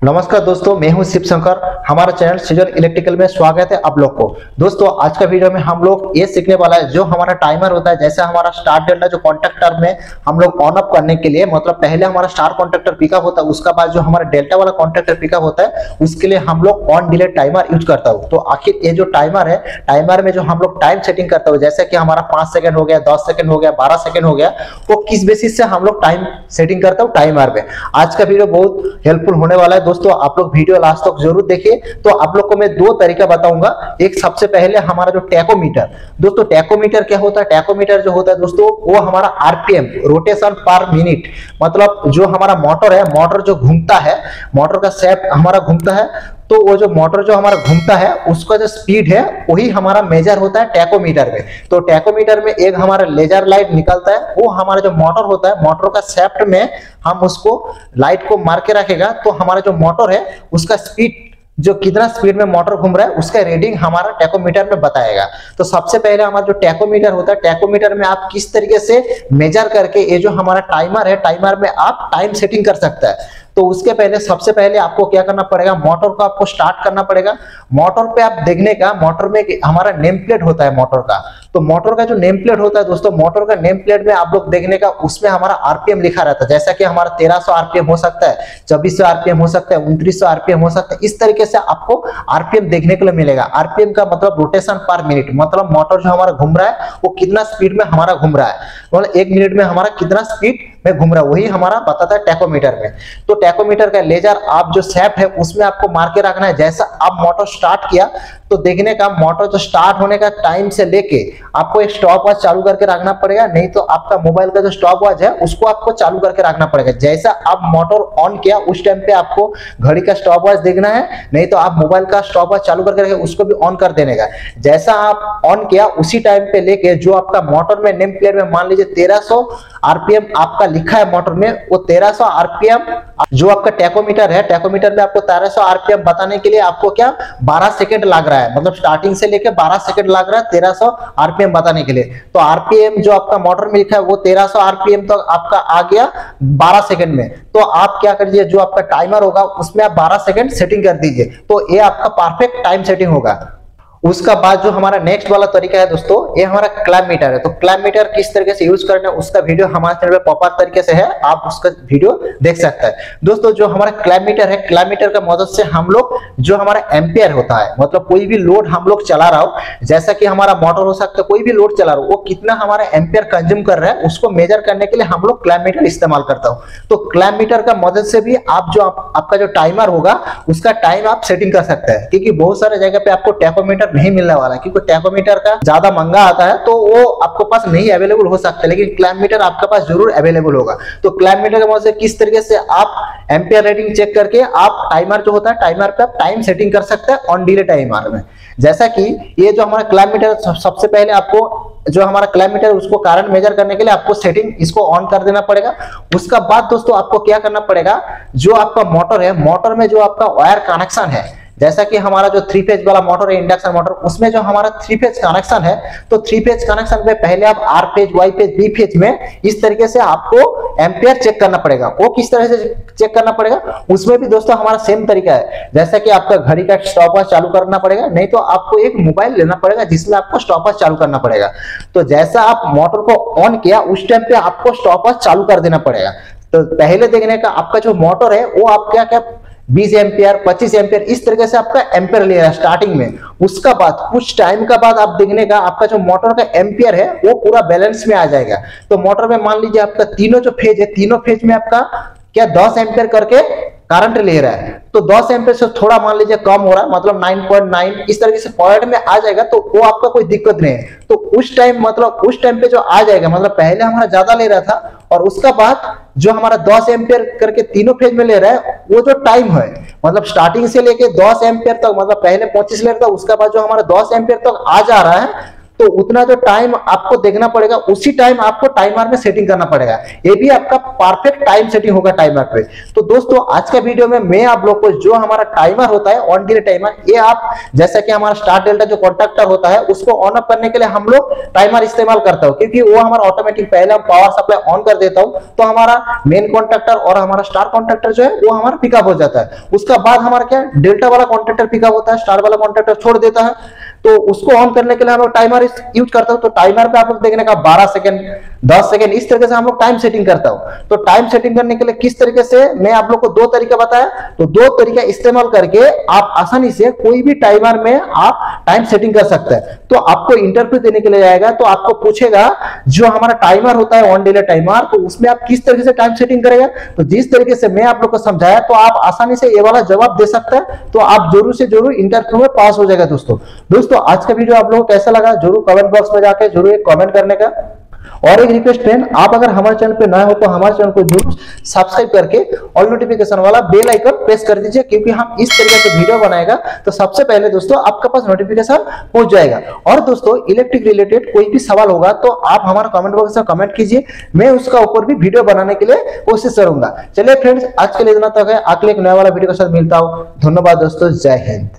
नमस्कार दोस्तों, मैं हूं शिव शंकर। हमारा चैनल सीजन इलेक्ट्रिकल में स्वागत है आप लोग को। दोस्तों आज का वीडियो में हम लोग ये सीखने वाला है, जो हमारा टाइमर होता है, जैसे हमारा स्टार्ट डेल्टा जो कॉन्टैक्टर में हम लोग ऑन ऑफ करने के लिए, मतलब पहले हमारा स्टार कॉन्टैक्टर पिकअप होता है, उसका बाद जो हमारा डेल्टा वाला कॉन्टैक्टर पिकअप होता है उसके लिए हम लोग ऑन डिले टाइमर यूज करता हूँ। तो आखिर ये जो टाइमर है, टाइमर में जो हम लोग टाइम सेटिंग करता हूँ, जैसे कि हमारा 5 सेकंड हो गया, 10 सेकंड हो गया, 12 सेकंड हो गया, वो किस बेसिस से हम लोग टाइम सेटिंग करता हूँ टाइमर में। आज का वीडियो बहुत हेल्पफुल होने वाला है दोस्तों, आप लोग वीडियो लास्ट तक जरूर देखिए। तो आप लोग को मैं दो तरीका बताऊंगा। एक सबसे पहले हमारा जो टैकोमीटर, दोस्तों टैकोमीटर क्या होता है? टैकोमीटर जो होता है दोस्तों, वो हमारा आरपीएम, रोटेशन पर मिनट, मतलब जो हमारा मोटर है, मोटर जो घूमता है, मोटर का शेप हमारा घूमता है, तो वो जो मोटर जो हमारा घूमता है उसका जो स्पीड है वही हमारा मेजर होता है टैकोमीटर में। तो टैकोमीटर में एक हमारा लेजर लाइट निकलता है, वो हमारा जो मोटर होता है, मोटर का शेफ्ट में हम उसको लाइट को मार के रखेगा, तो हमारा जो मोटर है उसका स्पीड, जो कितना स्पीड में मोटर घूम रहा है उसका रीडिंग हमारा टैकोमीटर में बताएगा। तो सबसे पहले हमारा जो टैकोमीटर होता है, टैकोमीटर में आप किस तरीके से मेजर करके ये जो हमारा टाइमर है, टाइमर में आप टाइम सेटिंग कर सकता है। तो उसके पहले सबसे पहले आपको क्या करना पड़ेगा, मोटर को आपको स्टार्ट करना पड़ेगा। मोटर पे आप देखने का, मोटर में हमारा नेम प्लेट होता है मोटर का। तो मोटर का जो नेम प्लेट होता है दोस्तों, मोटर का नेम प्लेट में आप लोग देखने का, उसमें हमारा आरपीएम लिखा रहता है। जैसा कि हमारा 1300 आरपीएम हो सकता है, 2400 आरपीएम हो सकता है, 2900 आरपीएम हो सकता है। इस तरीके से आपको आरपीएम देखने को मिलेगा। आरपीएम का मतलब रोटेशन पर मिनट, मतलब मोटर जो हमारा घूम रहा है वो कितना स्पीड में हमारा घूम रहा है, मतलब 1 मिनट में हमारा कितना स्पीड में घूम रहा है, वही हमारा बताता है टैकोमीटर में। तो टैकोमीटर का लेजर आप जो शेप है उसमें आपको मार के रखना है। जैसा आप मोटर स्टार्ट किया तो देखने का, मोटर जो स्टार्ट होने का टाइम से लेके आपको एक स्टॉप वॉच चालू करके रखना पड़ेगा, नहीं तो आपका मोबाइल का जो स्टॉप वॉच है उसको आपको चालू करके रखना पड़ेगा। जैसा आप मोटर ऑन किया उस टाइम पे आपको घड़ी का स्टॉप वॉच देखना है, नहीं तो आप मोबाइल का स्टॉप वॉच चालू करके रखे उसको भी ऑन कर देने का। जैसा आप ऑन किया उसी टाइम पे लेके जो आपका मोटर में नेम प्लेट में मान लीजिए 1300 आरपीएम आपका लिखा है मोटर में, वो 1300 आरपीएम जो आपका टैकोमीटर है, टैकोमीटर में आपको 1300 आरपीएम बताने के लिए आपको क्या 12 सेकंड लग रहा है, मतलब स्टार्टिंग से लेके 12 सेकंड लग रहा है 1300 आरपीएम बताने के लिए। तो आरपीएम जो आपका मोटर में लिखा है वो 1300 आरपीएम तो आपका आ गया 12 सेकंड में। तो आप क्या करिए, जो आपका टाइमर होगा उसमें आप 12 सेकंड सेटिंग कर दीजिए, तो ये आपका परफेक्ट टाइम सेटिंग होगा। उसका बाद जो हमारा नेक्स्ट वाला तरीका है दोस्तों, ये हमारा क्लैम्प मीटर है। तो क्लैम्प मीटर किस तरीके से यूज करना है उसका वीडियो हमारे चैनल पे प्रॉपर तरीके से है, आप उसका वीडियो देख सकते हैं। दोस्तों जो हमारा क्लैम्प मीटर है, क्लैम्प मीटर का मदद से हम लोग जो हमारा एम्पियर होता है, मतलब कोई भी लोड हम लोग चला रहा हो, जैसा कि हमारा मोटर हो सकता है, कोई भी लोड चला रहा हो, वो कितना हमारा एम्पियर कंज्यूम कर रहा है उसको मेजर करने के लिए हम लोग क्लैम्प मीटर इस्तेमाल करता हूँ। तो क्लैम्प मीटर का मदद से भी आप जो आपका जो टाइमर होगा उसका टाइम आप सेटिंग कर सकते हैं, क्योंकि बहुत सारे जगह पे आपको टैकोमीटर नहीं मिलने वाला है, टैकोमीटर का ज्यादा महंगा आता है तो वो आपके पास नहीं अवेलेबल हो सकता है, लेकिन क्लैम्प मीटर आपके पास जरूर अवेलेबल होगा। तो क्लैम्प मीटर की मदद से किस तरीके से आप एम्पियर रेटिंग चेक करके आप टाइमर जो होता है, टाइमर पे आप टाइम सेटिंग कर सकते हैं ऑन डिले टाइमर में। जैसा कि ये जो हमारा क्लैम्प मीटर, सबसे पहले आपको जो हमारा क्लैम्प मीटर उसको करंट मेजर करने के लिए आपको सेटिंग इसको ऑन कर देना पड़ेगा। उसका बाद दोस्तों आपको क्या करना पड़ेगा, जो आपका मोटर है, मोटर में जो आपका वायर कनेक्शन है, जैसा कि हमारा जो 3 फेज वाला मोटर है, इंडक्शन मोटर, उसमें जो हमारा 3 फेज कनेक्शन है, तो 3 फेज कनेक्शन में पहले आप R phase, Y phase, B phase में इस तरीके से आपको एम्पियर चेक करना पड़ेगा। वो किस तरह से चेक करना पड़ेगा, उसमें भी दोस्तों हमारा सेम तरीका है। जैसा कि आपका घड़ी का स्टॉप वॉच चालू करना पड़ेगा, नहीं तो आपको एक मोबाइल लेना पड़ेगा जिसमें आपको स्टॉप वॉच चालू करना पड़ेगा। तो जैसा आप मोटर को ऑन किया उस टाइम पे आपको स्टॉप वॉच चालू कर देना पड़ेगा। तो पहले देखने का आपका जो मोटर है वो आप क्या क्या 20 एम्पियर, 25 एम्पियर, इस तरीके से आपका एम्पियर ले रहा है स्टार्टिंग में। उसका बाद कुछ टाइम का बाद आप देखने का आपका जो मोटर का एम्पियर है वो पूरा बैलेंस में आ जाएगा। तो मोटर में मान लीजिए आपका तीनों जो फेज है, तीनों फेज में आपका क्या 10 एम्पियर करके करंट ले रहा है, तो 10 एम्पियर से थोड़ा मान लीजिए कम हो रहा है, मतलब 9.9 इस तरीके से पॉइंट में आ जाएगा, तो वो आपका कोई दिक्कत नहीं है। तो उस टाइम, मतलब उस टाइम पे जो आ जाएगा, मतलब पहले हमारा ज्यादा ले रहा था और उसका बाद जो हमारा 10 एम्पियर करके तीनों फेज में ले रहा है, वो जो टाइम है, मतलब स्टार्टिंग से लेके 10 एम्पियर तक, मतलब पहले 25 ले रहा था, उसका बाद जो हमारा 10 एम्पियर तक आ जा रहा है, तो उतना जो टाइम आपको देखना पड़ेगा उसी टाइम आपको टाइमर में सेटिंग करना पड़ेगा। ये भी आपका परफेक्ट टाइम सेटिंग होगा टाइमर पे। तो दोस्तों आज का वीडियो में मैं आप लोग को जो हमारा टाइमर होता है ऑन डिले टाइमर, ये आप जैसा कि हमारा स्टार डेल्टा जो कॉन्टैक्टर होता है उसको ऑन ऑफ करने के लिए हम लोग टाइमर इस्तेमाल करता हूं, क्योंकि वो हमारा ऑटोमेटिक पहले हम पावर सप्लाई ऑन कर देता हूं तो हमारा मेन कॉन्टैक्टर और हमारा स्टार कॉन्टैक्टर जो है वो हमारा पिकअप हो जाता है। उसका बाद हमारा क्या डेल्टा वाला कॉन्टैक्टर पिकअप होता है, स्टार वाला कॉन्टैक्टर छोड़ देता है। तो उसको ऑन करने के लिए हम लोग टाइमर यूज करता हूं। तो टाइमर पे आप लोग देखने का 12 सेकंड 10 सेकंड इस तरीके से हम लोग टाइम सेटिंग करता हूं। तो टाइम सेटिंग करने के लिए किस तरीके से मैं आप लोग को दो तरीका बताया, तो दो तरीका इस्तेमाल करके आप आसानी से कोई भी टाइमर में आप टाइम सेटिंग कर सकते हैं। तो आपको इंटरव्यू देने के लिए जाएगा तो आपको पूछेगा जो हमारा टाइमर होता है ऑन डिले टाइमर, तो उसमें आप किस तरीके से टाइम सेटिंग करेगा। तो जिस तरीके से मैं आप लोग को समझाया तो आप आसानी से ये वाला जवाब दे सकते हैं, तो आप जरूर से जरूर इंटरव्यू में पास हो जाएगा। दोस्तों आज का वीडियो आप लोगों को कैसा लगा जरूर कमेंट बॉक्स में जाकर जरूर एक कमेंट करने का। और एक रिक्वेस्ट फ्रेंड, आप अगर हमारे चैनल पे नए हो तो हमारे चैनल को जरूर सब्सक्राइब करके ऑल नोटिफिकेशन वाला बेल आइकन प्रेस कर दीजिए, क्योंकि हम इस तरीके से वीडियो बनाएगा तो सबसे पहले दोस्तों आपके पास नोटिफिकेशन पहुंच जाएगा। और दोस्तों इलेक्ट्रिक रिलेटेड कोई भी सवाल होगा तो आप हमारा कमेंट बॉक्स में कमेंट कीजिए, मैं उसका ऊपर भी वीडियो बनाने के लिए कोशिश करूंगा। चलिए फ्रेंड्स आज के लिए इतना तक है, अगले एक नया वाला वीडियो के साथ मिलता हूं। धन्यवाद दोस्तों, जय हिंद।